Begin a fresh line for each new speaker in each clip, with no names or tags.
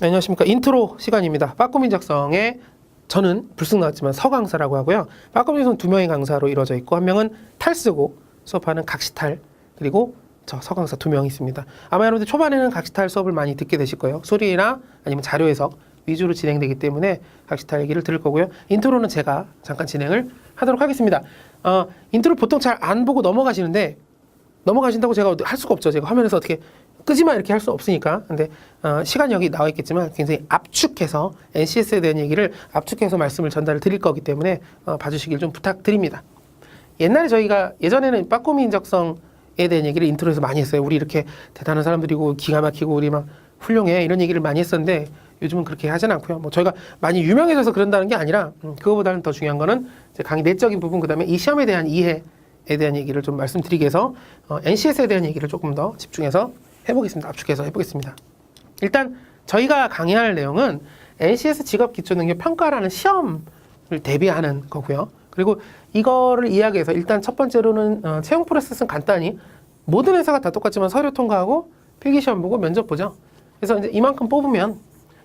안녕하십니까. 인트로 시간입니다. 빠꾸민 작성에 저는 불쑥 나왔지만 서강사라고 하고요. 빠꾸민 작성 2명의 강사로 이루어져 있고, 한 명은 탈쓰고 수업하는 각시탈, 그리고 저 서강사 2명이 있습니다. 아마 여러분들 초반에는 각시탈 수업을 많이 듣게 되실 거예요. 소리나 아니면 자료 해석 위주로 진행되기 때문에 각시탈 얘기를 들을 거고요. 인트로는 제가 잠깐 진행을 하도록 하겠습니다. 인트로 보통 잘 안 보고 넘어가시는데, 넘어가신다고 제가 할 수가 없죠. 제가 화면에서 어떻게 끄지마 이렇게 할 수 없으니까. 근데 시간이 여기 나와 있겠지만 굉장히 압축해서 NCS에 대한 얘기를 압축해서 말씀을 전달을 드릴 거기 때문에 봐주시길 좀 부탁드립니다. 옛날에 저희가 예전에는 빠꾸민 인적성에 대한 얘기를 인트로에서 많이 했어요. 우리 이렇게 대단한 사람들이고 기가 막히고 우리 막 훌륭해 이런 얘기를 많이 했었는데, 요즘은 그렇게 하진 않고요. 뭐 저희가 많이 유명해져서 그런다는 게 아니라 그거보다는 더 중요한 거는 이제 강의 내적인 부분, 그다음에 이 시험에 대한 이해에 대한 얘기를 좀 말씀드리기 위해서 NCS에 대한 얘기를 조금 더 집중해서 해보겠습니다. 압축해서 해보겠습니다. 일단 저희가 강의할 내용은 NCS 직업기초능력 평가라는 시험을 대비하는 거고요. 그리고 이거를 이야기해서 일단 첫 번째로는 채용 프로세스는 간단히 모든 회사가 다 똑같지만 서류 통과하고 필기시험 보고 면접 보죠. 그래서 이제 이만큼 뽑으면,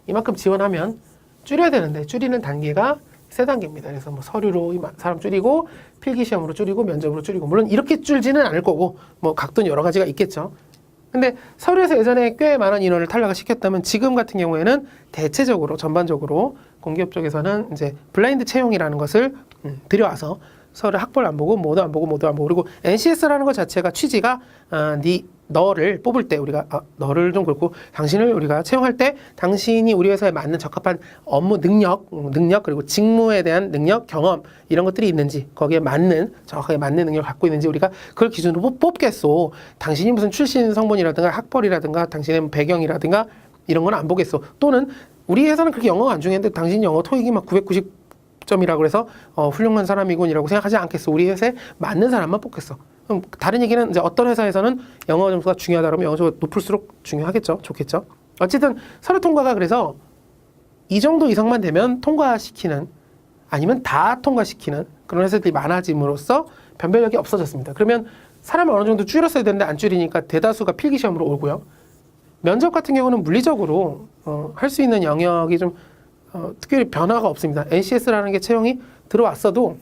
이만큼 지원하면 줄여야 되는데, 줄이는 단계가 3단계입니다. 그래서 뭐 서류로 사람 줄이고 필기시험으로 줄이고 면접으로 줄이고, 물론 이렇게 줄지는 않을 거고 뭐 각도는 여러 가지가 있겠죠. 근데 서류에서 예전에 꽤 많은 인원을 탈락을 시켰다면, 지금 같은 경우에는 대체적으로 전반적으로 공기업 쪽에서는 이제 블라인드 채용이라는 것을 들여와서 서류 학벌 안 보고 모두 안 보고 그리고 NCS라는 것 자체가 취지가 너를 뽑을 때 우리가 너를 좀 그렇고 당신을 우리가 채용할 때 당신이 우리 회사에 맞는 적합한 업무 능력 그리고 직무에 대한 능력, 경험 이런 것들이 있는지, 거기에 맞는 정확하게 맞는 능력을 갖고 있는지 우리가 그걸 기준으로 뽑겠소. 당신이 무슨 출신 성분이라든가 학벌이라든가 당신의 배경이라든가 이런 건 안 보겠소. 또는 우리 회사는 그렇게 영어가 안 중요한데 당신 영어 토익이 막 990점이라고 해서 훌륭한 사람이군이라고 생각하지 않겠어. 우리 회사에 맞는 사람만 뽑겠어. 그럼 다른 얘기는 이제 어떤 회사에서는 영어 점수가 중요하다 그러면 영어 점수가 높을수록 중요하겠죠. 좋겠죠. 어쨌든 서류 통과가 그래서 이 정도 이상만 되면 통과시키는, 아니면 다 통과시키는 그런 회사들이 많아짐으로써 변별력이 없어졌습니다. 그러면 사람을 어느 정도 줄였어야 되는데 안 줄이니까 대다수가 필기시험으로 오고요. 면접 같은 경우는 물리적으로 할 수 있는 영역이 좀 특별히 변화가 없습니다. NCS라는 게 채용이 들어왔어도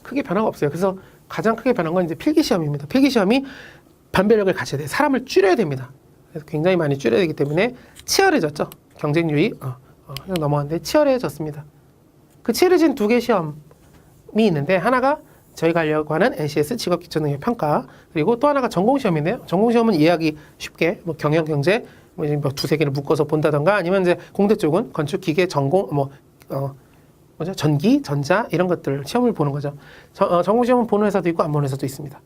크게 변화가 없어요. 그래서 가장 크게 변한 건 이제 필기시험입니다. 필기시험이 변별력을 갖춰야 돼요. 사람을 줄여야 됩니다. 그래서 굉장히 많이 줄여야 되기 때문에 치열해졌죠. 경쟁률이 넘어갔는데 치열해졌습니다. 그 치열해진 2개 시험이 있는데, 하나가 저희가 하려고 하는 NCS 직업기초능력 평가, 그리고 또 하나가 전공시험인데요. 전공시험은 이해하기 쉽게 뭐 경영, 경제 뭐 2-3개를 묶어서 본다던가, 아니면 이제 공대 쪽은 건축, 기계, 전공 전기, 전자 이런 것들 시험을 보는 거죠. 전공시험은 보는 회사도 있고 안 보는 회사도 있습니다.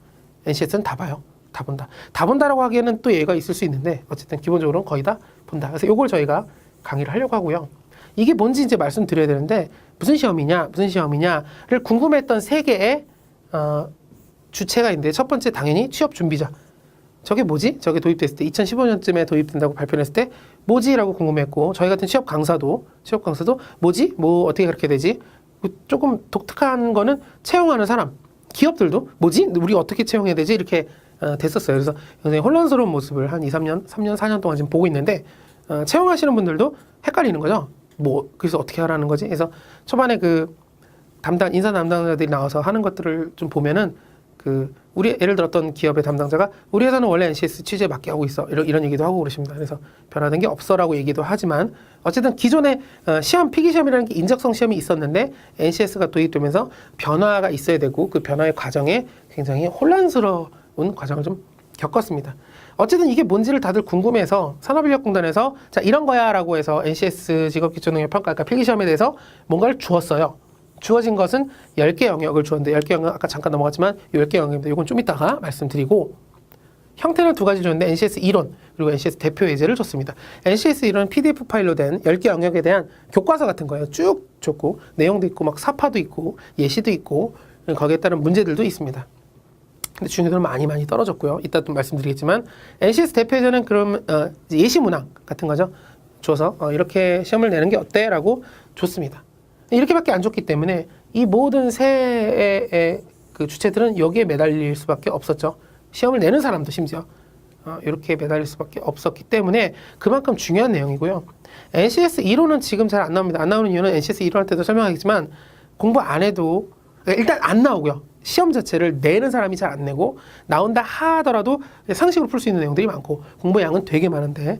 NCS는 다 봐요. 다 본다. 다 본다라고 하기에는 또 예가 있을 수 있는데, 어쨌든 기본적으로는 거의 다 본다. 그래서 이걸 저희가 강의를 하려고 하고요. 이게 뭔지 이제 말씀드려야 되는데, 무슨 시험이냐를 궁금했던 3개의 주체가 있는데, 첫 번째 당연히 취업 준비자. 저게 뭐지? 저게 도입됐을 때 2015년쯤에 도입된다고 발표했을 때 뭐지라고 궁금했고, 저희 같은 취업 강사도 뭐지? 뭐 어떻게 그렇게 되지? 조금 독특한 거는 채용하는 사람, 기업들도 뭐지? 우리 어떻게 채용해야 되지? 이렇게 됐었어요. 그래서 굉장히 혼란스러운 모습을 한 3년, 4년 동안 지금 보고 있는데, 채용하시는 분들도 헷갈리는 거죠. 그래서 어떻게 하라는 거지? 그래서 초반에 인사 담당자들이 나와서 하는 것들을 좀 보면은, 우리 예를 들어 어떤 기업의 담당자가 우리 회사는 원래 NCS 취지에 맞게 하고 있어, 이런 얘기도 하고 그러십니다. 그래서 변화된 게 없어라고 얘기도 하지만, 어쨌든 기존에 시험, 필기시험이라는 게 인적성 시험이 있었는데 NCS가 도입되면서 변화가 있어야 되고, 그 변화의 과정에 굉장히 혼란스러운 과정을 좀 겪었습니다. 어쨌든 이게 뭔지를 다들 궁금해서 산업인력공단에서 자, 이런 거야 라고 해서 NCS 직업기초능력 평가, 그러니까 필기시험에 대해서 뭔가를 주었어요. 주어진 것은 10개 영역을 주었는데, 10개 영역 아까 잠깐 넘어갔지만 10개 영역입니다. 이건 좀 이따가 말씀드리고, 형태는 2가지 줬는데 NCS 이론 그리고 NCS 대표 예제를 줬습니다. NCS 이론은 PDF 파일로 된 10개 영역에 대한 교과서 같은 거예요. 쭉 줬고 내용도 있고 막 사파도 있고 예시도 있고 거기에 따른 문제들도 있습니다. 근데 중요도는 많이 떨어졌고요. 이따 또 말씀드리겠지만, NCS 대표 예제는 그럼 예시 문항 같은 거죠. 줘서 이렇게 시험을 내는 게 어때? 라고 줬습니다. 이렇게밖에 안 줬기 때문에 이 모든 세 그 주체들은 여기에 매달릴 수밖에 없었죠. 시험을 내는 사람도 심지어 이렇게 매달릴 수밖에 없었기 때문에 그만큼 중요한 내용이고요. NCS 1호는 지금 잘 안 나옵니다. 안 나오는 이유는 NCS 1호 할 때도 설명하겠지만 공부 안 해도 일단 안 나오고요. 시험 자체를 내는 사람이 잘 안 내고 나온다 하더라도 상식으로 풀 수 있는 내용들이 많고 공부 양은 되게 많은데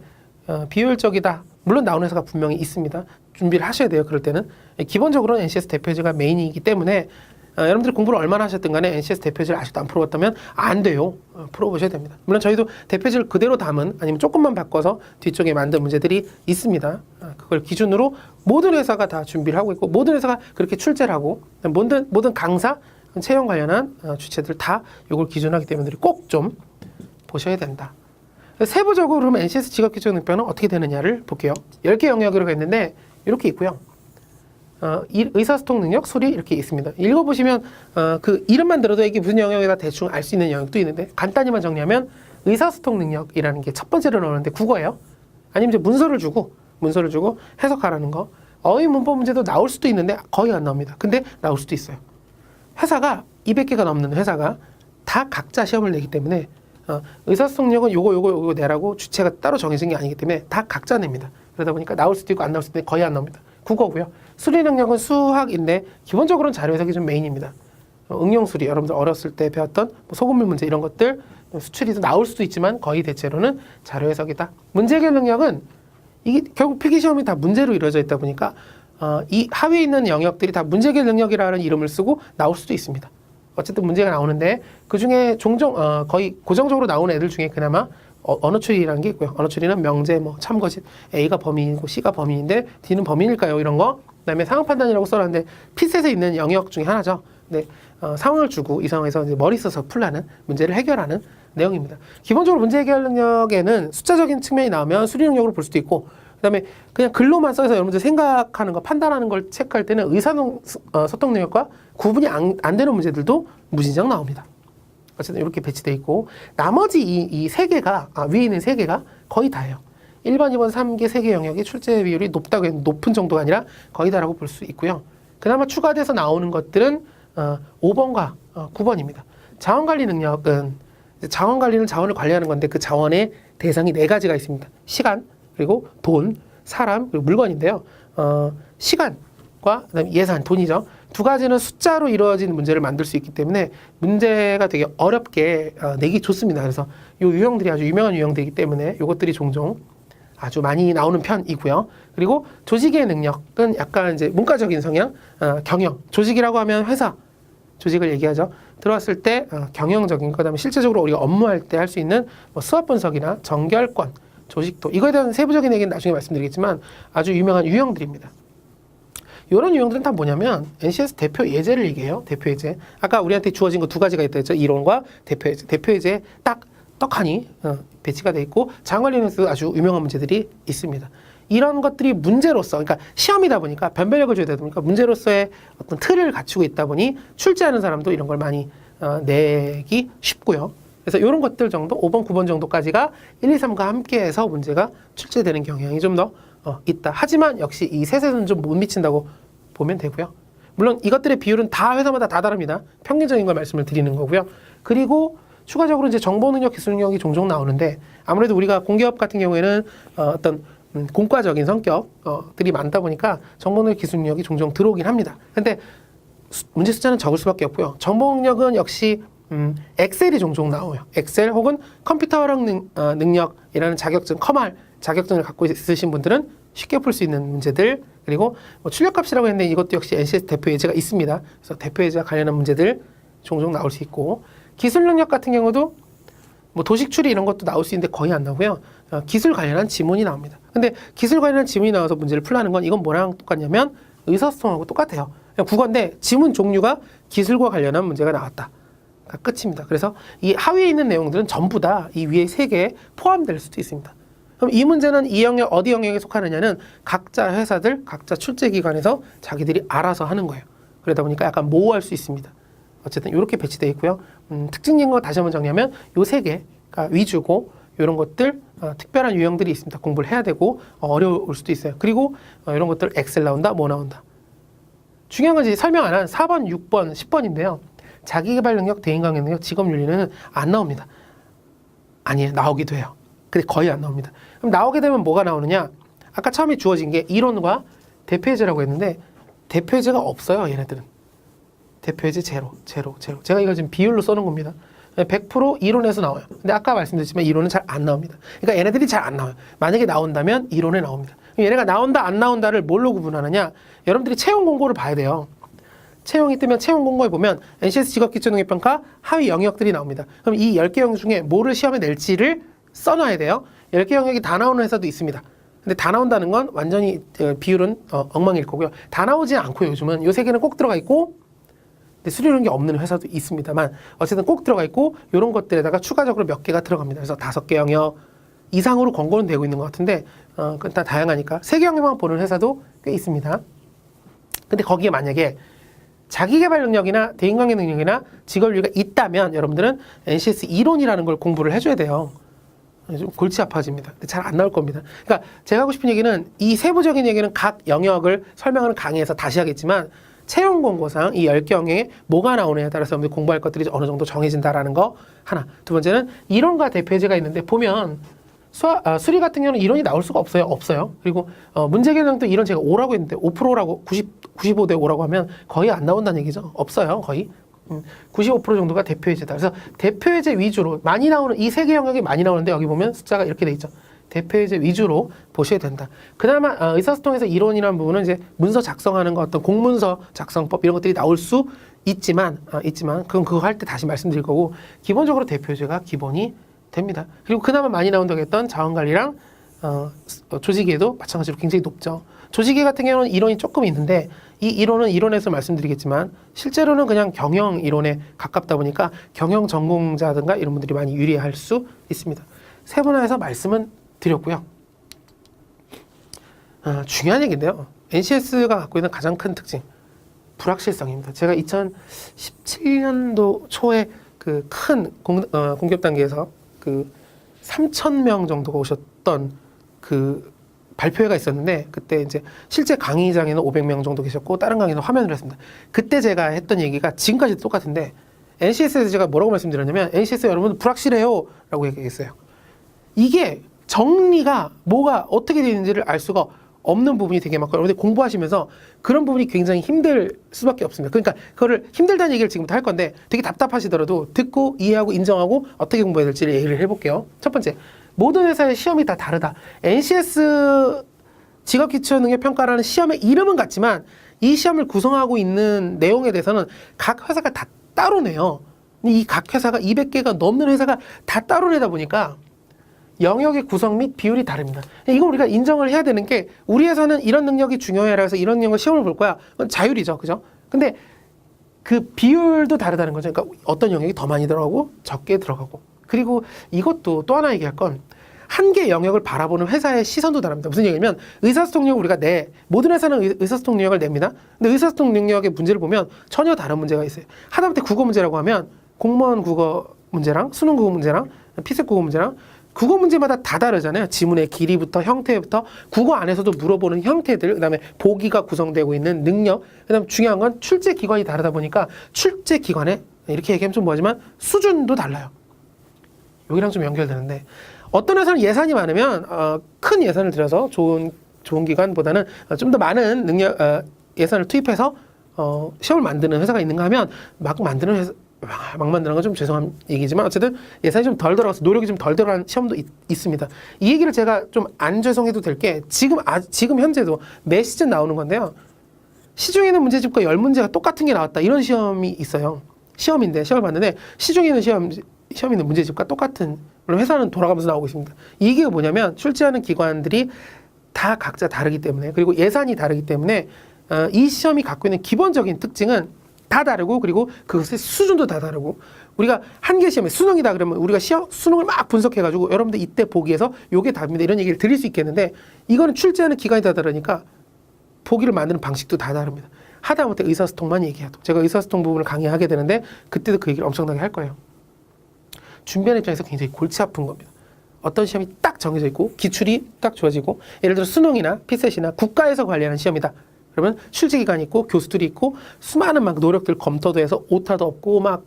비효율적이다. 물론 나오는 회사가 분명히 있습니다. 준비를 하셔야 돼요. 그럴 때는 기본적으로는 NCS 대표제가 메인이기 때문에 여러분들이 공부를 얼마나 하셨든 간에 NCS 대표제를 아직도 안 풀어봤다면 안 돼요. 풀어보셔야 됩니다. 물론 저희도 대표제를 그대로 담은 아니면 조금만 바꿔서 뒤쪽에 만든 문제들이 있습니다. 그걸 기준으로 모든 회사가 다 준비를 하고 있고 모든 회사가 그렇게 출제를 하고 모든 강사, 채용 관련한 주체들 다 이걸 기준으로 하기 때문에 꼭 좀 보셔야 된다. 세부적으로 그러면 NCS 직업기초능력표는 어떻게 되느냐를 볼게요. 10개 영역으로 했는데 이렇게 있고요. 의사소통 능력, 수리 이렇게 있습니다. 읽어보시면 그 이름만 들어도 이게 무슨 영역이다 대충 알 수 있는 영역도 있는데 간단히만 정리하면 의사소통 능력이라는 게 첫 번째로 나오는데 국어예요. 아니면 이제 문서를 주고 해석하라는 거. 어휘 문법 문제도 나올 수도 있는데 거의 안 나옵니다. 근데 나올 수도 있어요. 회사가 200개가 넘는 회사가 다 각자 시험을 내기 때문에 의사소통 능력은 요거 내라고 주체가 따로 정해진 게 아니기 때문에 다 각자 냅니다. 그러다 보니까 나올 수도 있고 안 나올 수도 있는데 거의 안 나옵니다. 국어고요. 수리 능력은 수학인데 기본적으로는 자료 해석이 좀 메인입니다. 응용 수리, 여러분들 어렸을 때 배웠던 소금물 문제 이런 것들 수출이 나올 수도 있지만 거의 대체로는 자료 해석이다. 문제 해결 능력은 이게 결국 필기시험이 다 문제로 이루어져 있다 보니까 이 하위에 있는 영역들이 다 문제 해결 능력이라는 이름을 쓰고 나올 수도 있습니다. 어쨌든 문제가 나오는데 그중에 종종 거의 고정적으로 나오는 애들 중에 그나마 언어 추리라는 게 있고요. 언어 추리는 명제, 참거짓, A가 범인이고 C가 범인인데 D는 범인일까요? 이런 거. 그다음에 상황 판단이라고 써놨는데 피셋에 있는 영역 중에 하나죠. 근데 상황을 주고 이 상황에서 이제 머리 써서 풀라는 문제를 해결하는 내용입니다. 기본적으로 문제 해결 능력에는 숫자적인 측면이 나오면 수리 능력으로 볼 수도 있고, 그다음에 그냥 글로만 써서 여러분들 생각하는 거, 판단하는 걸 체크할 때는 의사소통 능력과 구분이 안 되는 문제들도 무진장 나옵니다. 어쨌든 이렇게 배치되어 있고 나머지 이 세 개가 위에 있는 세 개가 거의 다예요. 1번, 2번, 3개, 3개 영역이 출제 비율이 높다고 해도 높은 정도가 아니라 거의 다라고 볼 수 있고요. 그나마 추가돼서 나오는 것들은 5번과 9번입니다. 자원관리 능력은 자원관리는 자원을 관리하는 건데 그 자원의 대상이 4가지가 있습니다. 시간, 그리고 돈, 사람, 그리고 물건인데요. 시간과 그다음에 예산, 돈이죠. 두 가지는 숫자로 이루어진 문제를 만들 수 있기 때문에 문제가 되게 어렵게 내기 좋습니다. 그래서 이 유형들이 아주 유명한 유형들이기 때문에 이것들이 종종 아주 많이 나오는 편이고요. 그리고 조직의 능력은 약간 이제 문과적인 성향, 경영. 조직이라고 하면 회사 조직을 얘기하죠. 들어왔을 때 경영적인 거, 그다음에 실제적으로 우리가 업무할 때 할 수 있는 수합 분석이나 정결권, 조직도 이거에 대한 세부적인 얘기는 나중에 말씀드리겠지만 아주 유명한 유형들입니다. 이런 유형들은 다 뭐냐면 NCS 대표 예제를 얘기해요. 대표 예제. 아까 우리한테 주어진 거 2가지가 있다 했죠. 이론과 대표 예제. 대표 예제에 딱 떡하니 배치가 돼 있고 장관리에서도 아주 유명한 문제들이 있습니다. 이런 것들이 문제로서, 그러니까 시험이다 보니까 변별력을 줘야 되다 보니까 문제로서의 어떤 틀을 갖추고 있다 보니 출제하는 사람도 이런 걸 많이 내기 쉽고요. 그래서 이런 것들 정도, 5번, 9번 정도까지가 1, 2, 3과 함께해서 문제가 출제되는 경향이 좀 더 있다. 하지만 역시 이 셋에는 좀 못 미친다고 보면 되고요. 물론 이것들의 비율은 다 회사마다 다 다릅니다. 평균적인 걸 말씀을 드리는 거고요. 그리고 추가적으로 이제 정보 능력, 기술 능력이 종종 나오는데 아무래도 우리가 공기업 같은 경우에는 어떤 공과적인 성격들이 많다 보니까 정보 능력, 기술 능력이 종종 들어오긴 합니다. 근데 문제 숫자는 적을 수밖에 없고요. 정보 능력은 역시 엑셀이 종종 나와요. 엑셀 혹은 컴퓨터력 능력이라는 자격증, 커말 자격증을 갖고 있으신 분들은 쉽게 풀 수 있는 문제들, 그리고 출력값이라고 했는데 이것도 역시 NCS 대표 예제가 있습니다. 그래서 대표 예제와 관련한 문제들 종종 나올 수 있고, 기술 능력 같은 경우도 도식 추리 이런 것도 나올 수 있는데 거의 안 나오고요. 기술 관련한 지문이 나옵니다. 근데 기술 관련한 지문이 나와서 문제를 풀라는 건 이건 뭐랑 똑같냐면 의사소통하고 똑같아요. 그냥 국어인데 지문 종류가 기술과 관련한 문제가 나왔다. 끝입니다. 그래서 이 하위에 있는 내용들은 전부 다 이 위에 3개에 포함될 수도 있습니다. 그럼 이 문제는 이 영역, 어디 영역에 속하느냐는 각자 회사들, 각자 출제기관에서 자기들이 알아서 하는 거예요. 그러다 보니까 약간 모호할 수 있습니다. 어쨌든 이렇게 배치되어 있고요. 특징적인 거 다시 한번 정리하면 요 3개가 위주고 이런 것들 특별한 유형들이 있습니다. 공부를 해야 되고 어려울 수도 있어요. 그리고 이런 것들 엑셀 나온다, 뭐 나온다. 중요한 건 이제 설명 안 한 4번, 6번, 10번인데요. 자기개발 능력, 대인관계 능력, 직업윤리는 안 나옵니다. 아니에요. 나오기도 해요. 근데 거의 안 나옵니다. 그럼 나오게 되면 뭐가 나오느냐? 아까 처음에 주어진 게 이론과 대표예제라고 했는데 대표예제가 없어요. 얘네들은. 대표예제 제로. 제가 이거 지금 비율로 써놓은 겁니다. 100% 이론에서 나와요. 근데 아까 말씀드렸지만 이론은 잘 안 나옵니다. 그러니까 얘네들이 잘 안 나와요. 만약에 나온다면 이론에 나옵니다. 얘네가 나온다 안 나온다를 뭘로 구분하느냐? 여러분들이 채용 공고를 봐야 돼요. 채용이 뜨면 채용 공고에 보면 NCS 직업기초능력평가 하위 영역들이 나옵니다. 그럼 이 10개 영역 중에 뭐를 시험에 낼지를 써놔야 돼요. 10개 영역이 다 나오는 회사도 있습니다. 근데 다 나온다는 건 완전히 비율은 엉망일 거고요. 다 나오지 않고 요즘은 요 3개는 꼭 들어가 있고 근데 수료는 게 없는 회사도 있습니다만 어쨌든 꼭 들어가 있고 이런 것들에다가 추가적으로 몇 개가 들어갑니다. 그래서 5개 영역 이상으로 권고는 되고 있는 것 같은데 그건 다 다양하니까 3개 영역만 보는 회사도 꽤 있습니다. 근데 거기에 만약에 자기개발 능력이나 대인관계 능력이나 직업윤리가 있다면 여러분들은 NCS 이론이라는 걸 공부를 해줘야 돼요. 좀 골치 아파집니다. 근데 잘 안 나올 겁니다. 그러니까 제가 하고 싶은 얘기는 이 세부적인 얘기는 각 영역을 설명하는 강의에서 다시 하겠지만 채용 공고상 이 10개 영역에 뭐가 나오느냐에 따라서 여러분들 공부할 것들이 어느 정도 정해진다라는 거 하나. 두 번째는 이론과 대표예제가 있는데 보면 수리 같은 경우는 이론이 나올 수가 없어요. 그리고 문제 개량도 이론 제가 5라고 했는데 5%라고 95대 5라고 하면 거의 안 나온다는 얘기죠. 없어요. 거의. 95% 정도가 대표예제다. 그래서 대표예제 위주로 많이 나오는 이 3개 영역이 많이 나오는데 여기 보면 숫자가 이렇게 돼 있죠. 대표예제 위주로 보셔야 된다. 그나마 의사소통에서 이론이라는 부분은 이제 문서 작성하는 거 어떤 공문서 작성법 이런 것들이 나올 수 있지만 그건 그거 할 때 다시 말씀드릴 거고 기본적으로 대표예제가 기본이 됩니다. 그리고 그나마 많이 나온다고 했던 자원관리랑 조직위에도 마찬가지로 굉장히 높죠. 조직위 같은 경우는 이론이 조금 있는데 이 이론은 이론에서 말씀드리겠지만 실제로는 그냥 경영 이론에 가깝다 보니까 경영 전공자든가 이런 분들이 많이 유리할 수 있습니다. 세분화해서 말씀은 드렸고요. 중요한 얘기인데요. NCS가 갖고 있는 가장 큰 특징 불확실성입니다. 제가 2017년도 초에 그 큰 공기업 단계에서 그 3,000명 정도가 오셨던 그 발표회가 있었는데 그때 이제 실제 강의장에는 500명 정도 계셨고 다른 강의는 화면으로 했습니다. 그때 제가 했던 얘기가 지금까지도 똑같은데 NCS에서 제가 뭐라고 말씀드렸냐면 NCS 여러분 불확실해요 라고 얘기했어요. 이게 정리가 뭐가 어떻게 되는지를 알 수가 없는 부분이 되게 많고 여러분들 공부하시면서 그런 부분이 굉장히 힘들 수밖에 없습니다. 그러니까 그거를 힘들다는 얘기를 지금부터 할 건데 되게 답답하시더라도 듣고 이해하고 인정하고 어떻게 공부해야 될지를 얘기를 해볼게요. 첫 번째, 모든 회사의 시험이 다 다르다. NCS 직업기초능력평가라는 시험의 이름은 같지만 이 시험을 구성하고 있는 내용에 대해서는 각 회사가 다 따로 내요. 이 각 회사가 200개가 넘는 회사가 다 따로 내다 보니까 영역의 구성 및 비율이 다릅니다. 이거 우리가 인정을 해야 되는 게 우리 회사는 이런 능력이 중요해라 해서 이런 능력을 시험을 볼 거야. 그건 자율이죠. 그죠? 근데 그 비율도 다르다는 거죠. 그러니까 어떤 영역이 더 많이 들어가고 적게 들어가고. 그리고 이것도 또 하나 얘기할 건 한 개 영역을 바라보는 회사의 시선도 다릅니다. 무슨 얘기냐면 의사소통 능력 우리가 모든 회사는 의사소통 능력을 냅니다. 근데 의사소통 능력의 문제를 보면 전혀 다른 문제가 있어요. 하다못해 국어 문제라고 하면 공무원 국어 문제랑 수능 국어 문제랑 피습 국어 문제랑 국어 문제마다 다 다르잖아요. 지문의 길이부터 형태부터 국어 안에서도 물어보는 형태들, 그다음에 보기가 구성되고 있는 능력, 그다음 중요한 건 출제 기관이 다르다 보니까 출제 기관에 이렇게 얘기하면 좀 뭐하지만 수준도 달라요. 여기랑 좀 연결되는데 어떤 회사는 예산이 많으면 큰 예산을 들여서 좋은 기관보다는 좀 더 많은 능력 예산을 투입해서 시험을 만드는 회사가 있는가 하면 막 만드는 건 좀 죄송한 얘기지만 어쨌든 예산이 좀 덜 들어가서 노력이 좀 덜 들어간 시험도 있습니다. 이 얘기를 제가 좀 안 죄송해도 될 게 지금 현재도 매 시즌 나오는 건데요. 시중에 있는 문제집과 10문제가 똑같은 게 나왔다. 이런 시험이 있어요. 시험인데 시험을 봤는데 시중에 있는 시험에 있는 문제집과 똑같은 물론 회사는 돌아가면서 나오고 있습니다. 이게 뭐냐면 출제하는 기관들이 다 각자 다르기 때문에 그리고 예산이 다르기 때문에 이 시험이 갖고 있는 기본적인 특징은 다 다르고 그리고 그것의 수준도 다 다르고 우리가 한 개 시험에 수능이다 그러면 우리가 수능을 막 분석해가지고 여러분들 이때 보기에서 요게 답입니다 이런 얘기를 드릴 수 있겠는데 이거는 출제하는 기관이 다 다르니까 보기를 만드는 방식도 다 다릅니다. 하다못해 의사소통만 얘기해도 제가 의사소통 부분을 강의하게 되는데 그때도 그 얘기를 엄청나게 할 거예요. 준비하는 입장에서 굉장히 골치 아픈 겁니다. 어떤 시험이 딱 정해져 있고 기출이 딱 주어지고 예를 들어 수능이나 피셋이나 국가에서 관리하는 시험이다. 그러면 실제기관이 있고 교수들이 있고 수많은 막 노력들 검토도 해서 오타도 없고 막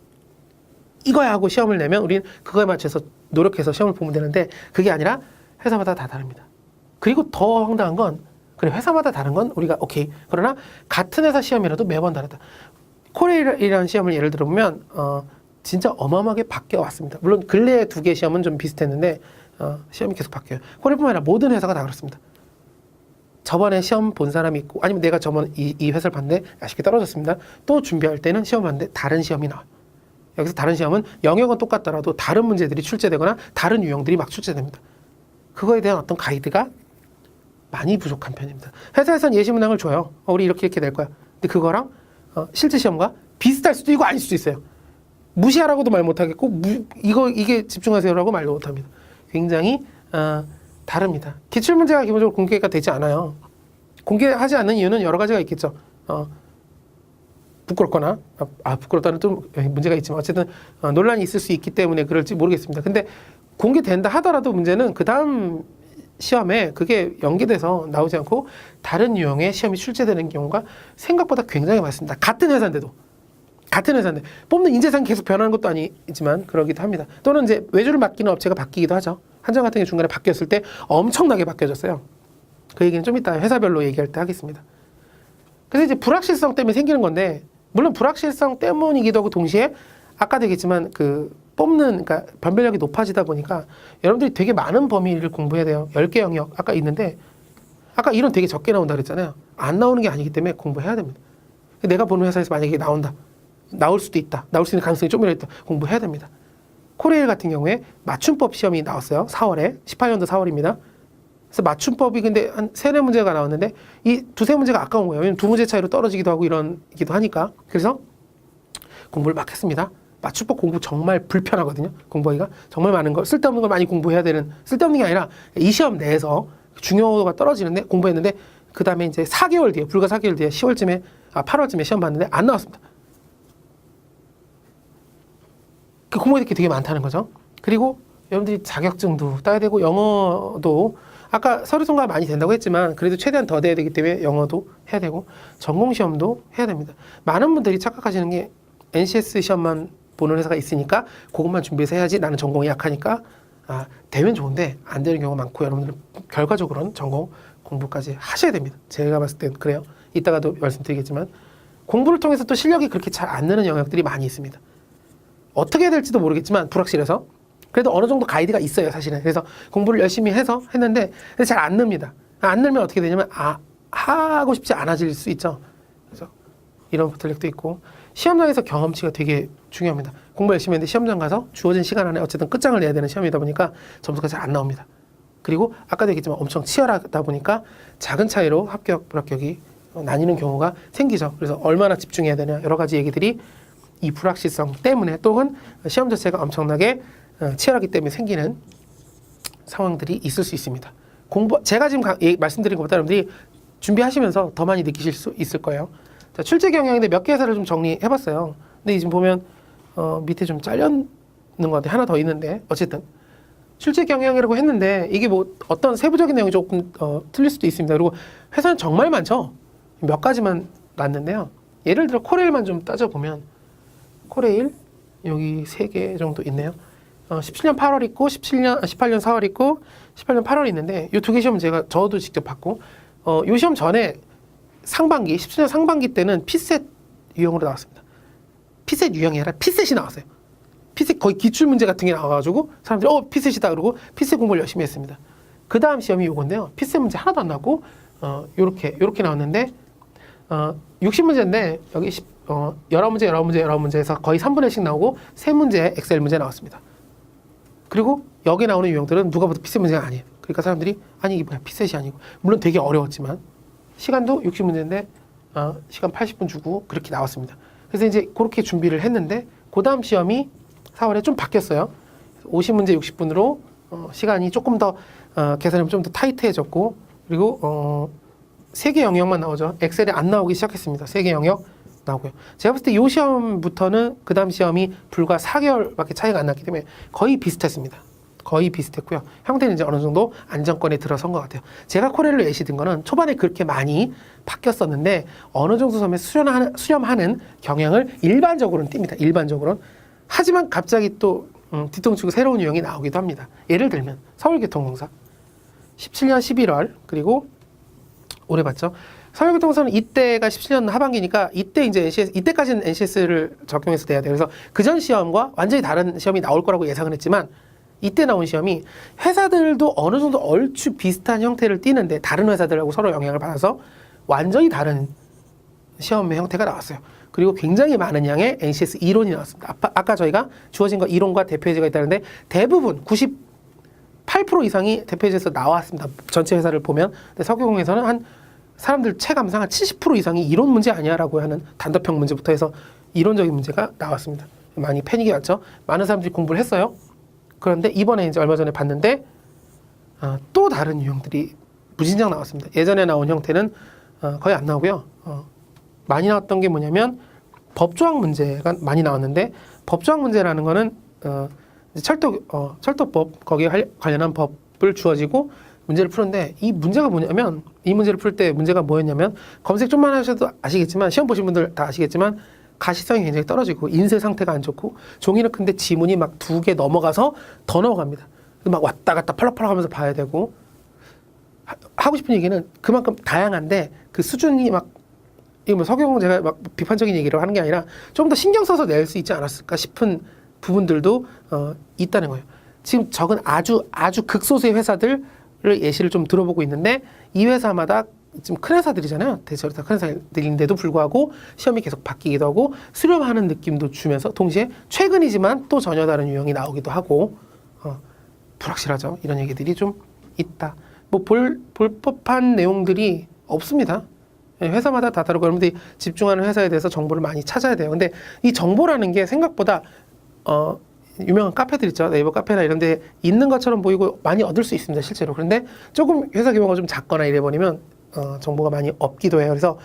이거야 하고 시험을 내면 우리는 그거에 맞춰서 노력해서 시험을 보면 되는데 그게 아니라 회사마다 다 다릅니다. 그리고 더 황당한 건 그래 회사마다 다른 건 우리가 오케이. 그러나 같은 회사 시험이라도 매번 다르다. 코레일이라는 시험을 예를 들어보면 진짜 어마어마하게 바뀌어 왔습니다. 물론 근래에 두 개 시험은 좀 비슷했는데 시험이 계속 바뀌어요. 코레일뿐만 아니라 모든 회사가 다 그렇습니다. 저번에 시험 본 사람이 있고 아니면 내가 저번 이 회사를 봤는데 아쉽게 떨어졌습니다. 또 준비할 때는 시험 봤는데 다른 시험이 나와요. 여기서 다른 시험은 영역은 똑같더라도 다른 문제들이 출제되거나 다른 유형들이 막 출제됩니다. 그거에 대한 어떤 가이드가 많이 부족한 편입니다. 회사에서는 예시 문항을 줘요. 우리 이렇게 될 거야. 근데 그거랑 실제 시험과 비슷할 수도 있고 아닐 수도 있어요. 무시하라고도 말 못하겠고 이게 집중하세요라고 말도 못합니다. 굉장히 다릅니다. 기출문제가 기본적으로 공개가 되지 않아요. 공개하지 않는 이유는 여러 가지가 있겠죠. 부끄럽거나 부끄럽다는 또 문제가 있지만 어쨌든 논란이 있을 수 있기 때문에 그럴지 모르겠습니다. 근데 공개된다 하더라도 문제는 그 다음 시험에 그게 연계돼서 나오지 않고 다른 유형의 시험이 출제되는 경우가 생각보다 굉장히 많습니다. 같은 회사인데 뽑는 인재상이 계속 변하는 것도 아니지만 그러기도 합니다. 또는 이제 외주를 맡기는 업체가 바뀌기도 하죠. 한정 같은 게 중간에 바뀌었을 때 엄청나게 바뀌어졌어요. 그 얘기는 좀 이따 회사별로 얘기할 때 하겠습니다. 그래서 이제 불확실성 때문에 생기는 건데 물론 불확실성 때문이기도 하고 동시에 아까도 얘기했지만 그 뽑는 그러니까 변별력이 높아지다 보니까 여러분들이 되게 많은 범위를 공부해야 돼요. 10개 영역 아까 있는데 아까 이론 되게 적게 나온다 그랬잖아요. 안 나오는 게 아니기 때문에 공부해야 됩니다. 내가 보는 회사에서 만약에 나온다. 나올 수도 있다. 나올 수 있는 가능성이 좀이라도 있다. 공부해야 됩니다. 코레일 같은 경우에 맞춤법 시험이 나왔어요. 4월에 18년도 4월입니다. 그래서 맞춤법이 근데 한 3-4문제가 나왔는데 이 2-3문제가 아까운 거예요. 왜냐면 2문제 차이로 떨어지기도 하고 이러기도 하니까. 그래서 공부를 막 했습니다. 맞춤법 공부 정말 불편하거든요. 공부하기가. 정말 많은 걸 쓸데없는 걸 많이 공부해야 되는 쓸데없는 게 아니라 이 시험 내에서 중요도가 떨어지는데 공부했는데 그 다음에 이제 4개월 뒤에 불과 4개월 뒤에 8월쯤에 시험 봤는데 안 나왔습니다. 그 공부할 게 되게 많다는 거죠. 그리고 여러분들이 자격증도 따야 되고 영어도 아까 서류 통과가 많이 된다고 했지만 그래도 최대한 더 돼야 되기 때문에 영어도 해야 되고 전공 시험도 해야 됩니다. 많은 분들이 착각하시는 게 NCS 시험만 보는 회사가 있으니까 그것만 준비해서 해야지 나는 전공이 약하니까 되면 좋은데 안 되는 경우가 많고 여러분들은 결과적으로는 전공 공부까지 하셔야 됩니다. 제가 봤을 땐 그래요. 이따가도 말씀드리겠지만 공부를 통해서 또 실력이 그렇게 잘 안 느는 영역들이 많이 있습니다. 어떻게 해야 될지도 모르겠지만 불확실해서 그래도 어느 정도 가이드가 있어요 사실은. 그래서 공부를 열심히 해서 했는데 잘 안 늡니다. 안 늘면 어떻게 되냐면 하고 싶지 않아질 수 있죠. 그래서 이런 부들력도 있고 시험장에서 경험치가 되게 중요합니다. 공부 열심히 했는데 시험장 가서 주어진 시간 안에 어쨌든 끝장을 내야 되는 시험이다 보니까 점수가 잘 안 나옵니다. 그리고 아까도 얘기했지만 엄청 치열하다 보니까 작은 차이로 합격, 불합격이 나뉘는 경우가 생기죠. 그래서 얼마나 집중해야 되냐 여러 가지 얘기들이 이 불확실성 때문에 또는 시험 자체가 엄청나게 치열하기 때문에 생기는 상황들이 있을 수 있습니다. 제가 지금 말씀드린 것보다 여러분들이 준비하시면서 더 많이 느끼실 수 있을 거예요. 자, 출제 경향인데 몇 개 회사를 좀 정리해봤어요. 근데 지금 보면 밑에 좀 잘렸는 것 같아요. 하나 더 있는데 어쨌든 출제 경향이라고 했는데 이게 뭐 어떤 세부적인 내용이 조금 틀릴 수도 있습니다. 그리고 회사는 정말 많죠. 몇 가지만 놨는데요. 예를 들어 코레일만 좀 따져보면 코레일 여기 3개 정도 있네요. 17년 8월 있고 18년 4월 있고 18년 8월 있는데 이 2개 시험 저도 직접 봤고 이 시험 전에 상반기 17년 상반기 때는 피셋 유형으로 나왔습니다. 피셋 유형이 아니라 피셋이 나왔어요. 피셋 거의 기출 문제 같은 게 나와가지고 사람들이 피셋이다 그러고 피셋 공부를 열심히 했습니다. 그 다음 시험이 이건데요. 피셋 문제 하나도 안 나왔고 요렇게 나왔는데 60문제인데 여기 19문제에서 거의 3분의 1씩 나오고 3문제 엑셀 문제 나왔습니다. 그리고 여기 나오는 유형들은 누가 봐도 피셋 문제가 아니에요. 그러니까 사람들이 아니 이게 뭐야 피셋이 아니고 물론 되게 어려웠지만 시간도 60문제인데 시간 80분 주고 그렇게 나왔습니다. 그래서 이제 그렇게 준비를 했는데 그 다음 시험이 4월에 좀 바뀌었어요. 50문제 60분으로 시간이 조금 더 계산이 좀 더 타이트해졌고 그리고 3개 영역만 나오죠. 엑셀에 안 나오기 시작했습니다. 3개 영역 나오고요. 제가 봤을 때 이 시험부터는 그 다음 시험이 불과 4개월밖에 차이가 안 났기 때문에 거의 비슷했습니다. 거의 비슷했고요. 형태는 이제 어느 정도 안정권에 들어선 것 같아요. 제가 코레일로 예시 든 거는 초반에 그렇게 많이 바뀌었었는데 어느 정도 선에 수렴하는 경향을 일반적으로는 띕니다. 일반적으로는. 하지만 갑자기 또 뒤통수고 새로운 유형이 나오기도 합니다. 예를 들면 서울교통공사 17년 11월 그리고 올해 봤죠. 서울교통공사는 이때가 17년 하반기니까 이때 이제 NCS 이때까지는 NCS를 적용해서 돼야 돼요. 그래서 그전 시험과 완전히 다른 시험이 나올 거라고 예상을 했지만 이때 나온 시험이 회사들도 어느 정도 얼추 비슷한 형태를 띠는데 다른 회사들하고 서로 영향을 받아서 완전히 다른 시험의 형태가 나왔어요. 그리고 굉장히 많은 양의 NCS 이론이 나왔습니다. 아까 저희가 주어진 거 이론과 대표예제가 있다는데 대부분 98% 이상이 대표예제에서 나왔습니다. 전체 회사를 보면. 근데 서교공에서는 한 사람들 체감상 한 70% 이상이 이론 문제 아니야라고 하는 단답형 문제부터 해서 이론적인 문제가 나왔습니다. 많이 패닉이 왔죠. 많은 사람들이 공부를 했어요. 그런데 이번에 이제 얼마 전에 봤는데 또 다른 유형들이 무진장 나왔습니다. 예전에 나온 형태는 거의 안 나오고요. 많이 나왔던 게 뭐냐면 법조항 문제가 많이 나왔는데 법조항 문제라는 거는 철도법 거기에 관련한 법을 주어지고 문제를 푸는데 이 문제가 뭐냐면 이 문제를 풀 때 문제가 뭐였냐면 검색 좀만 하셔도 아시겠지만 시험 보신 분들 다 아시겠지만 가시성이 굉장히 떨어지고 인쇄 상태가 안 좋고 종이는 큰데 지문이 막 2개 넘어가서 더 넘어갑니다. 막 왔다 갔다 펄럭펄럭 하면서 봐야 되고 하고 싶은 얘기는 그만큼 다양한데 그 수준이 막 이거 뭐 서경 제가 막 비판적인 얘기를 하는 게 아니라 좀 더 신경 써서 낼 수 있지 않았을까 싶은 부분들도 있다는 거예요. 지금 적은 아주 극소수의 회사들을 예시를 좀 들어보고 있는데 이 회사마다 지금 큰 회사들이잖아요. 대체로 다 큰 회사들인데도 불구하고 시험이 계속 바뀌기도 하고 수렴하는 느낌도 주면서 동시에 최근이지만 또 전혀 다른 유형이 나오기도 하고 불확실하죠. 이런 얘기들이 좀 있다. 뭐 볼 법한 내용들이 없습니다. 회사마다 다 다르고 여러분들이 집중하는 회사에 대해서 정보를 많이 찾아야 돼요. 근데 이 정보라는 게 생각보다 유명한 카페들 있죠. 네이버 카페나 이런 데 있는 것처럼 보이고 많이 얻을 수 있습니다. 실제로. 그런데 조금 회사 규모가 좀 작거나 이래버리면 정보가 많이 없기도 해요. 그래서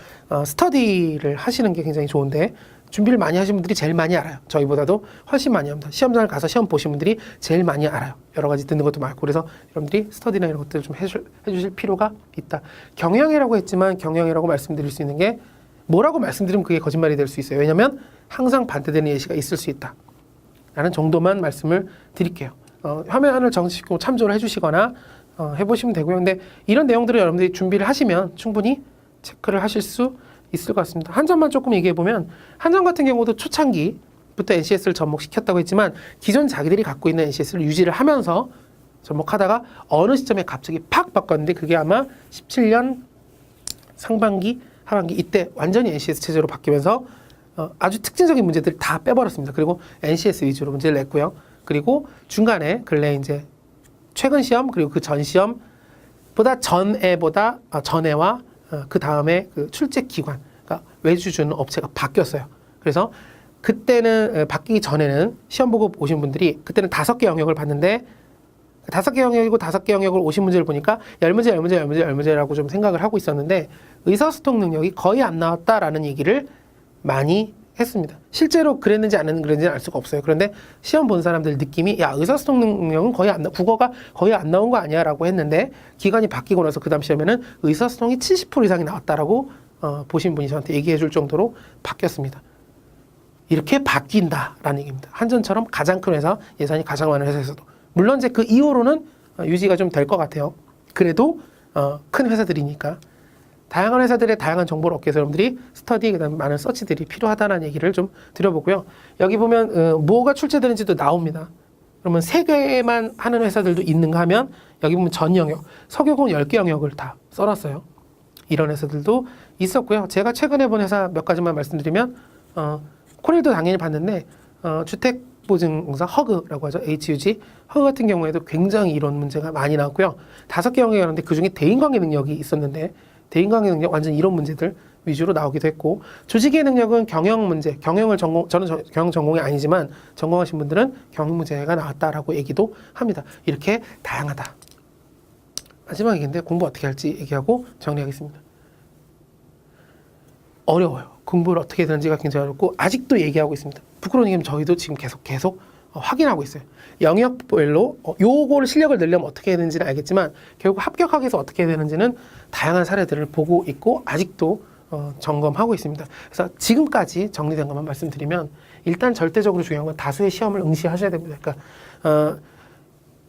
스터디를 하시는 게 굉장히 좋은데 준비를 많이 하신 분들이 제일 많이 알아요. 저희보다도 훨씬 많이 합니다. 시험장을 가서 시험 보신 분들이 제일 많이 알아요. 여러 가지 듣는 것도 많고. 그래서 여러분들이 스터디나 이런 것들을 좀 해주실 필요가 있다. 경영이라고 했지만 경영이라고 말씀드릴 수 있는 게 뭐라고 말씀드리면 그게 거짓말이 될 수 있어요. 왜냐하면 항상 반대되는 예시가 있을 수 있다. 라는 정도만 말씀을 드릴게요. 화면을 정식으로 참조를 해주시거나 해보시면 되고요. 근데 이런 내용들을 여러분들이 준비를 하시면 충분히 체크를 하실 수 있을 것 같습니다. 한 점만 조금 얘기해보면 한점 같은 경우도 초창기부터 NCS를 접목시켰다고 했지만 기존 자기들이 갖고 있는 NCS를 유지를 하면서 접목하다가 어느 시점에 갑자기 팍 바꿨는데 그게 아마 17년 상반기, 하반기 이때 완전히 NCS 체제로 바뀌면서 아주 특징적인 문제들을 다 빼버렸습니다. 그리고 NCS 위주로 문제를 냈고요. 그리고 중간에 근래 이제 최근 시험 그리고 그 전 시험보다 전해와 그 다음에 그 출제 기관, 그러니까 외주 주는 업체가 바뀌었어요. 그래서 그때는 바뀌기 전에는 시험 보고 오신 분들이 그때는 5개 영역을 봤는데 5개 영역이고 5개 영역을 오신 문제를 보니까 10문제라고 좀 생각을 하고 있었는데 의사소통 능력이 거의 안 나왔다라는 얘기를 많이 했습니다. 실제로 그랬는지 안 그랬는지는 알 수가 없어요. 그런데 시험 본 사람들 느낌이 야 의사소통 능력은 거의 안 국어가 거의 안 나온 거 아니야 라고 했는데 기간이 바뀌고 나서 그 다음 시험에는 의사소통이 70% 이상이 나왔다라고 보신 분이 저한테 얘기해 줄 정도로 바뀌었습니다. 이렇게 바뀐다라는 얘기입니다. 한전처럼 가장 큰 회사, 예산이 가장 많은 회사에서도 물론 이제 그 이후로는 유지가 좀 될 것 같아요. 그래도 큰 회사들이니까 다양한 회사들의 다양한 정보를 얻기 위해서 여러분들이 스터디, 그다음에 많은 서치들이 필요하다는 얘기를 좀 드려보고요. 여기 보면 뭐가 출제되는지도 나옵니다. 그러면 3개만 하는 회사들도 있는가 하면 여기 보면 전 영역, 서교공 10개 영역을 다 써놨어요. 이런 회사들도 있었고요. 제가 최근에 본 회사 몇 가지만 말씀드리면 코릴도 당연히 봤는데 주택보증공사 허그라고 하죠. HUG. 허그 같은 경우에도 굉장히 이런 문제가 많이 나왔고요. 5개 영역이었는데 그중에 대인관계 능력이 있었는데 대인관계 능력 완전 이런 문제들 위주로 나오기도 했고 조직의 능력은 경영 문제, 저는 경영 전공이 아니지만 전공하신 분들은 경영 문제가 나왔다라고 얘기도 합니다. 이렇게 다양하다. 마지막 얘기인데 공부 어떻게 할지 얘기하고 정리하겠습니다. 어려워요. 공부를 어떻게 해야 되는지가 굉장히 어렵고 아직도 얘기하고 있습니다. 부끄러운 얘기는 저희도 지금 계속 확인하고 있어요. 영역별로 요거를 실력을 늘려면 어떻게 해야 되는지는 알겠지만 결국 합격하기 위해서 어떻게 해야 되는지는 다양한 사례들을 보고 있고 아직도 점검하고 있습니다. 그래서 지금까지 정리된 것만 말씀드리면 일단 절대적으로 중요한 건 다수의 시험을 응시하셔야 됩니다. 그러니까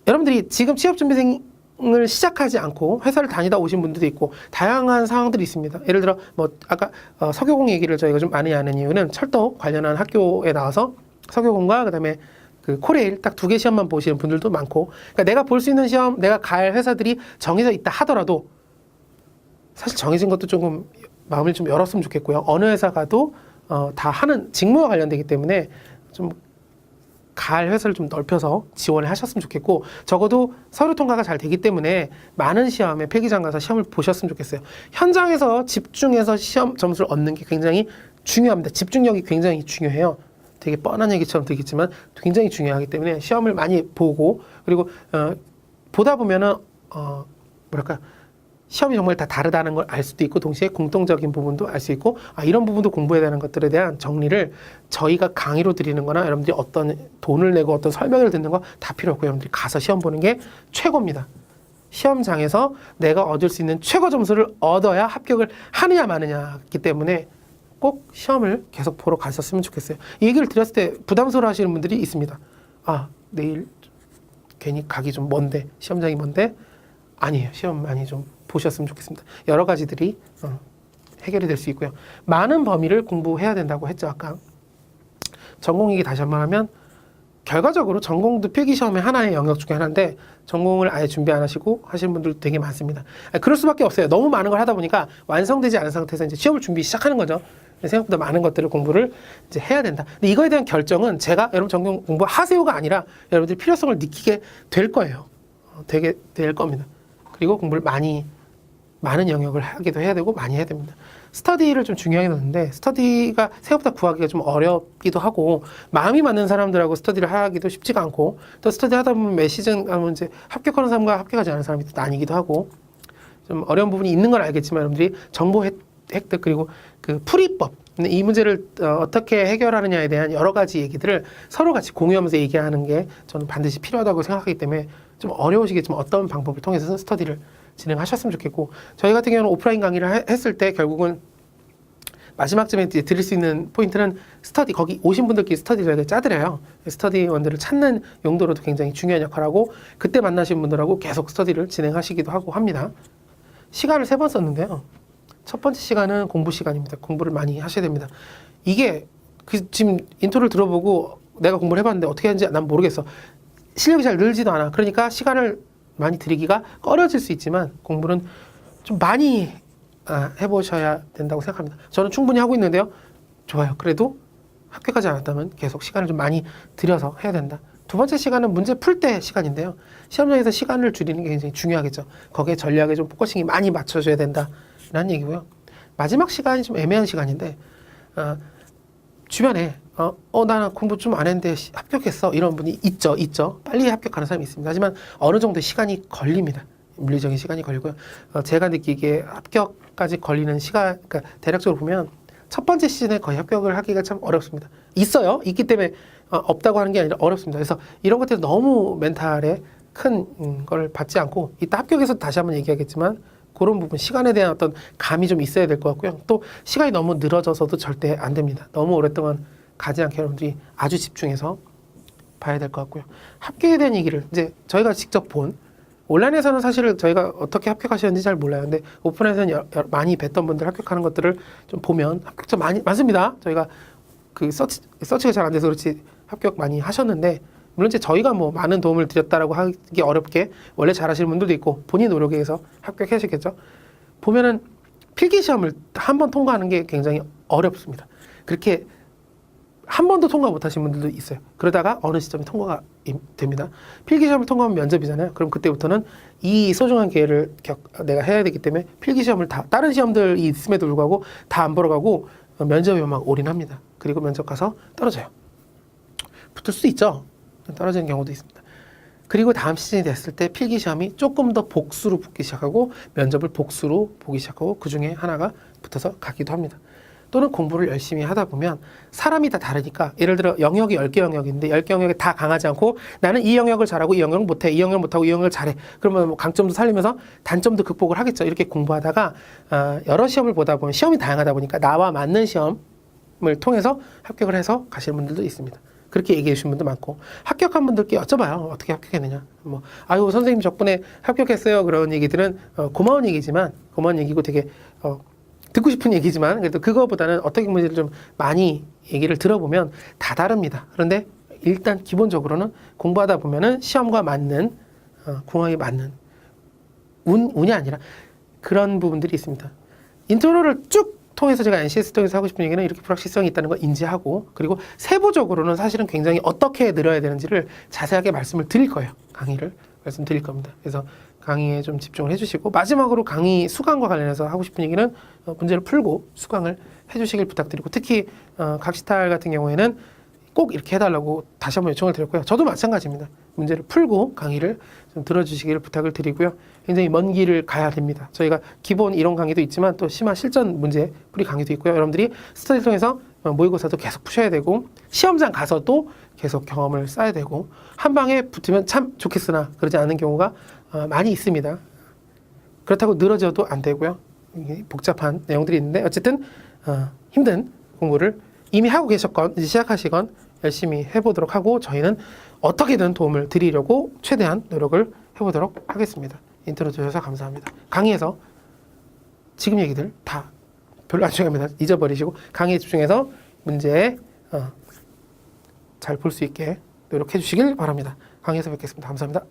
여러분들이 지금 취업준비생을 시작하지 않고 회사를 다니다 오신 분들도 있고 다양한 상황들이 있습니다. 예를 들어 뭐 아까 석유공 얘기를 저희가 좀 많이 하는 이유는 철도 관련한 학교에 나와서 석유공과 그다음에 그 코레일 딱 2개 시험만 보시는 분들도 많고, 그러니까 내가 볼 수 있는 시험, 내가 갈 회사들이 정해져 있다 하더라도 사실 정해진 것도 조금 마음을 좀 열었으면 좋겠고요. 어느 회사 가도 다 하는 직무와 관련되기 때문에 좀 갈 회사를 좀 넓혀서 지원을 하셨으면 좋겠고, 적어도 서류 통과가 잘 되기 때문에 많은 시험에 필기장 가서 시험을 보셨으면 좋겠어요. 현장에서 집중해서 시험 점수를 얻는 게 굉장히 중요합니다. 집중력이 굉장히 중요해요. 되게 뻔한 얘기처럼 들리겠지만 굉장히 중요하기 때문에 시험을 많이 보고, 그리고 보다 보면은 뭐랄까, 시험이 정말 다 다르다는 걸 알 수도 있고 동시에 공통적인 부분도 알 수 있고, 이런 부분도 공부해야 되는 것들에 대한 정리를 저희가 강의로 드리는 거나 여러분들이 어떤 돈을 내고 어떤 설명을 듣는 거 다 필요 없고 여러분들이 가서 시험 보는 게 최고입니다. 시험장에서 내가 얻을 수 있는 최고 점수를 얻어야 합격을 하느냐 마느냐이기 때문에 꼭 시험을 계속 보러 갔었으면 좋겠어요. 이 얘기를 드렸을 때 부담스러워 하시는 분들이 있습니다. 내일 괜히 가기 좀 먼데, 시험장이 먼데. 아니에요. 시험 많이 좀 보셨으면 좋겠습니다. 여러 가지들이 해결이 될 수 있고요. 많은 범위를 공부해야 된다고 했죠, 아까. 전공 얘기 다시 한번 하면 결과적으로 전공도 필기시험의 하나의 영역 중에 하나인데 전공을 아예 준비 안 하시고 하시는 분들도 되게 많습니다. 그럴 수밖에 없어요. 너무 많은 걸 하다 보니까 완성되지 않은 상태에서 이제 시험을 준비 시작하는 거죠. 생각보다 많은 것들을 공부를 이제 해야 된다. 근데 이거에 대한 결정은 제가 여러분 전공 공부하세요가 아니라 여러분들이 필요성을 느끼게 될 거예요. 되게 될 겁니다. 그리고 공부를 많은 영역을 하기도 해야 되고 많이 해야 됩니다. 스터디를 좀 중요하게 넣는데 스터디가 생각보다 구하기가 좀 어렵기도 하고 마음이 맞는 사람들하고 스터디를 하기도 쉽지가 않고, 또 스터디 하다 보면 매 시즌 가면 이제 합격하는 사람과 합격하지 않은 사람이 또 나뉘기도 하고 좀 어려운 부분이 있는 건 알겠지만 여러분들이 정보 획득 그리고 그 풀이법, 이 문제를 어떻게 해결하느냐에 대한 여러 가지 얘기들을 서로 같이 공유하면서 얘기하는 게 저는 반드시 필요하다고 생각하기 때문에 좀 어려우시겠지만 어떤 방법을 통해서 스터디를 진행하셨으면 좋겠고, 저희 같은 경우는 오프라인 강의를 했을 때 결국은 마지막쯤에 이제 드릴 수 있는 포인트는 스터디, 거기 오신 분들끼리 스터디 저희가 짜드려요. 스터디원들을 찾는 용도로도 굉장히 중요한 역할을 하고 그때 만나신 분들하고 계속 스터디를 진행하시기도 하고 합니다. 시간을 3번 썼는데요. 첫 번째 시간은 공부 시간입니다. 공부를 많이 하셔야 됩니다. 이게 지금 인트로를 들어보고 내가 공부를 해봤는데 어떻게 하는지 난 모르겠어. 실력이 잘 늘지도 않아. 그러니까 시간을 많이 들이기가 꺼려질 수 있지만 공부는 좀 많이 해보셔야 된다고 생각합니다. 저는 충분히 하고 있는데요. 좋아요. 그래도 합격하지 않았다면 계속 시간을 좀 많이 들여서 해야 된다. 두 번째 시간은 문제 풀 때 시간인데요. 시험장에서 시간을 줄이는 게 굉장히 중요하겠죠. 거기에 전략에 좀 포커싱이 많이 맞춰줘야 된다라는 얘기고요. 마지막 시간이 좀 애매한 시간인데 주변에 나는 공부 좀 안 했는데 합격했어 이런 분이 있죠. 빨리 합격하는 사람이 있습니다. 하지만 어느 정도 시간이 걸립니다. 물리적인 시간이 걸리고요. 제가 느끼기에 합격까지 걸리는 시간, 그러니까 대략적으로 보면 첫 번째 시즌에 거의 합격을 하기가 참 어렵습니다. 있기 때문에 없다고 하는 게 아니라 어렵습니다. 그래서 이런 것들이 너무 멘탈에 큰 걸 받지 않고, 이따 합격해서 다시 한번 얘기하겠지만 그런 부분, 시간에 대한 어떤 감이 좀 있어야 될 것 같고요. 또 시간이 너무 늘어져서도 절대 안 됩니다. 너무 오랫동안 가지 않게 여러분들이 아주 집중해서 봐야 될 것 같고요. 합격에 대한 얘기를 이제 저희가 직접 본, 온라인에서는 사실 저희가 어떻게 합격하시는지 잘 몰라요. 근데 오픈에서는 많이 뵀던 분들 합격하는 것들을 좀 보면 합격자 많습니다. 저희가 그 서치가 잘 안 돼서 그렇지 합격 많이 하셨는데, 물론 이제 저희가 뭐 많은 도움을 드렸다라고 하기 어렵게 원래 잘하시는 분들도 있고 본인 노력에 의해서 합격하시겠죠. 보면은 필기 시험을 한 번 통과하는 게 굉장히 어렵습니다. 그렇게 한 번도 통과 못 하신 분들도 있어요. 그러다가 어느 시점에 통과가 됩니다. 필기 시험을 통과하면 면접이잖아요. 그럼 그때부터는 이 소중한 기회를 내가 해야 되기 때문에 필기 시험을 다른 시험들이 있음에도 불구하고 다 안 보러 가고 면접에 막 올인합니다. 그리고 면접 가서 떨어져요. 붙을 수도 있죠. 떨어지는 경우도 있습니다. 그리고 다음 시즌이 됐을 때 필기 시험이 조금 더 복수로 붙기 시작하고 면접을 복수로 보기 시작하고 그 중에 하나가 붙어서 가기도 합니다. 또는 공부를 열심히 하다 보면 사람이 다 다르니까, 예를 들어 영역이 10개 영역인데 10개 영역이 다 강하지 않고 나는 이 영역을 잘하고 이 영역을 못해, 이 영역을 못하고 이 영역을 잘해. 그러면 뭐 강점도 살리면서 단점도 극복을 하겠죠. 이렇게 공부하다가 여러 시험을 보다 보면 시험이 다양하다 보니까 나와 맞는 시험을 시험을 통해서 합격을 해서 가시는 분들도 있습니다. 그렇게 얘기해 주신 분도 많고, 합격한 분들께 여쭤봐요. 어떻게 합격했느냐. 뭐, 아유, 선생님 덕분에 합격했어요. 그런 얘기들은 고마운 얘기지만, 고마운 얘기고 되게 듣고 싶은 얘기지만, 그래도 그거보다는 어떻게 문제를 좀 많이 얘기를 들어보면 다 다릅니다. 그런데 일단 기본적으로는 공부하다 보면은 시험과 맞는, 궁합이 맞는, 운이 아니라 그런 부분들이 있습니다. 인트로를 쭉 통해서 제가 NCS 통해서 하고 싶은 얘기는 이렇게 불확실성이 있다는 걸 인지하고, 그리고 세부적으로는 사실은 굉장히 어떻게 늘어야 되는지를 자세하게 말씀을 드릴 거예요. 강의를 말씀드릴 겁니다. 그래서 강의에 좀 집중을 해주시고, 마지막으로 강의 수강과 관련해서 하고 싶은 얘기는 문제를 풀고 수강을 해주시길 부탁드리고, 특히 각시탈 같은 경우에는 꼭 이렇게 해달라고 다시 한번 요청을 드렸고요. 저도 마찬가지입니다. 문제를 풀고 강의를 좀 들어주시기를 부탁을 드리고요. 굉장히 먼 길을 가야 됩니다. 저희가 기본 이론 강의도 있지만 또 심화 실전 문제 풀이 강의도 있고요. 여러분들이 스터디 통해서 모의고사도 계속 푸셔야 되고, 시험장 가서도 계속 경험을 쌓아야 되고, 한 방에 붙으면 참 좋겠으나 그러지 않은 경우가 많이 있습니다. 그렇다고 늘어져도 안 되고요. 이게 복잡한 내용들이 있는데, 어쨌든 힘든 공부를 이미 하고 계셨건 이제 시작하시건 열심히 해보도록 하고, 저희는 어떻게든 도움을 드리려고 최대한 노력을 해보도록 하겠습니다. 인트로 주셔서 감사합니다. 강의에서 지금 얘기들 다 별로 안 중요합니다. 잊어버리시고 강의에 집중해서 문제 잘 볼 수 있게 노력해 주시길 바랍니다. 강의에서 뵙겠습니다. 감사합니다.